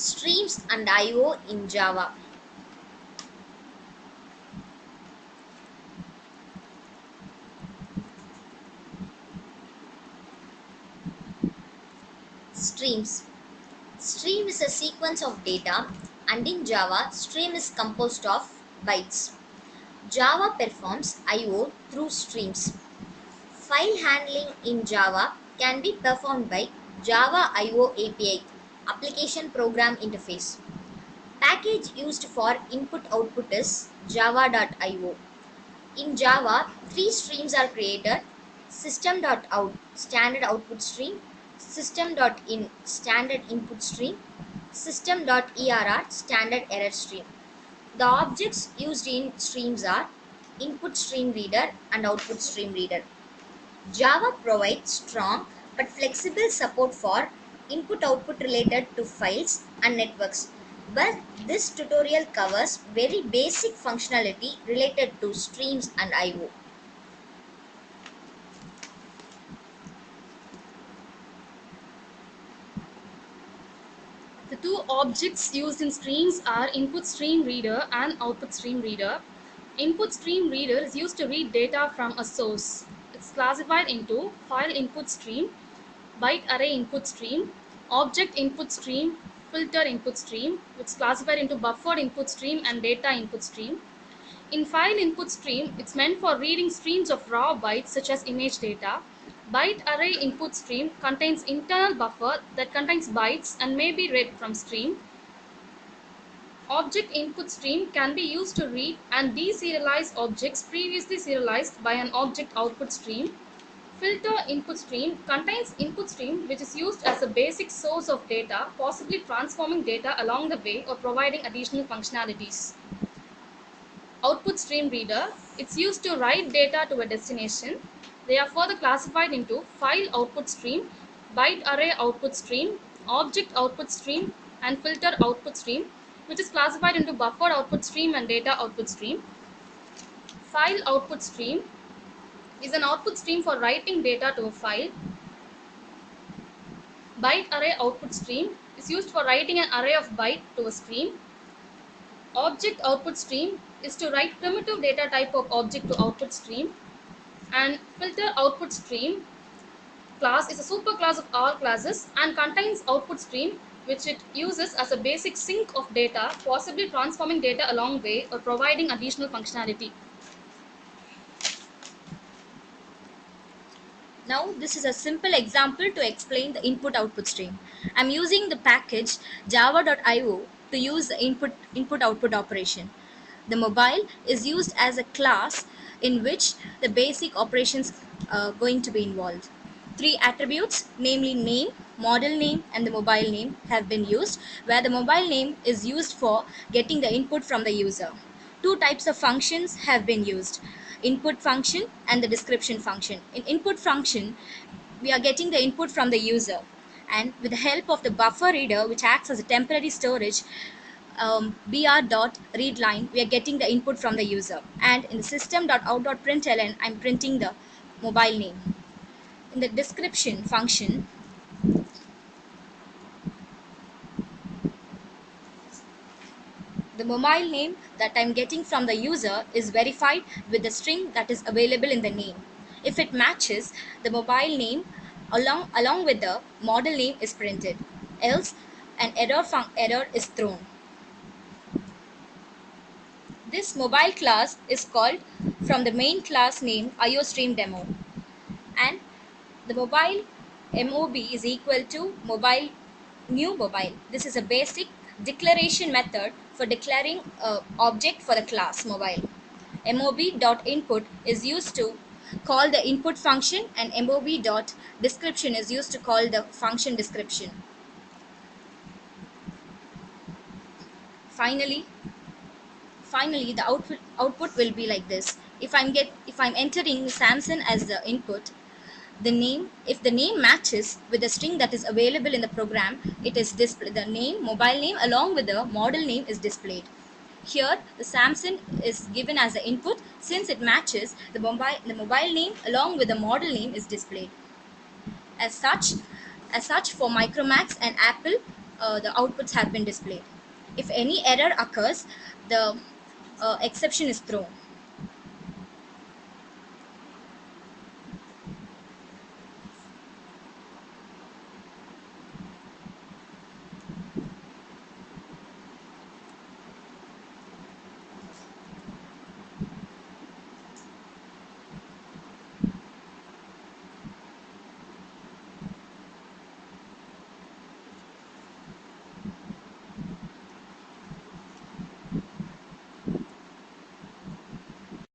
Streams and I/O in Java. Streams. Stream is a sequence of data, and in Java, stream is composed of bytes. Java performs I/O through streams. File handling in Java can be performed by Java I/O API, Application Program Interface. Package used for input-output is java.io. In Java, three streams are created: system.out standard output stream, system.in standard input stream, system.err standard error stream. The objects used in streams are input stream reader and output stream reader. Java provides strong but flexible support for input-output related to files and networks, but this tutorial covers very basic functionality related to streams and I/O. The two objects used in streams are input stream reader and output stream reader. Input stream reader is used to read data from a source. It's classified into file input stream, byte array input stream, object input stream, filter input stream, which is classified into buffered input stream and data input stream. In file input stream, it's meant for reading streams of raw bytes such as image data. Byte array input stream contains internal buffer that contains bytes and may be read from stream. Object input stream can be used to read and deserialize objects previously serialized by an object output stream. Filter input stream contains input stream which is used as a basic source of data, possibly transforming data along the way or providing additional functionalities. Output stream reader, it's used to write data to a destination. They are further classified into file output stream, byte array output stream, object output stream, and filter output stream, which is classified into buffered output stream and data output stream. File output stream is an output stream for writing data to a file. Byte array output stream is used for writing an array of byte to a stream. Object output stream is to write primitive data type of object to output stream, and filter output stream class is a superclass of all classes and contains output stream which it uses as a basic sink of data, possibly transforming data along way or providing additional functionality. Now this is a simple example to explain the input-output stream. I'm using the package java.io to use the input-output operation. The mobile is used as a class in which the basic operations are going to be involved. Three attributes, namely name, model name, and the mobile name, have been used, where the mobile name is used for getting the input from the user. Two types of functions have been used: input function and the description function. In input function, we are getting the input from the user, and with the help of the buffer reader, which acts as a temporary storage, br.readline, we are getting the input from the user. And in the system.out.println, I'm printing the mobile name. In the description function, the mobile name that I'm getting from the user is verified with the string that is available in the name. If it matches, the mobile name along with the model name is printed. Else, an error is thrown. This mobile class is called from the main class name IOStreamDemo, and the mobile mob is equal to mobile new mobile. This is a basic declaration method for declaring a object for the class mobile. mob.input is used to call the input function, and mob.description is used to call the function description. Finally, the output will be like this. If I'm entering Samson as the input, the name, if the name matches with the string that is available in the program, it is displayed. The name, mobile name, along with the model name is displayed. Here the Samson is given as the input. Since it matches, the mobile name along with the model name is displayed. As such, for Micromax and Apple, the outputs have been displayed. If any error occurs, the exception is thrown.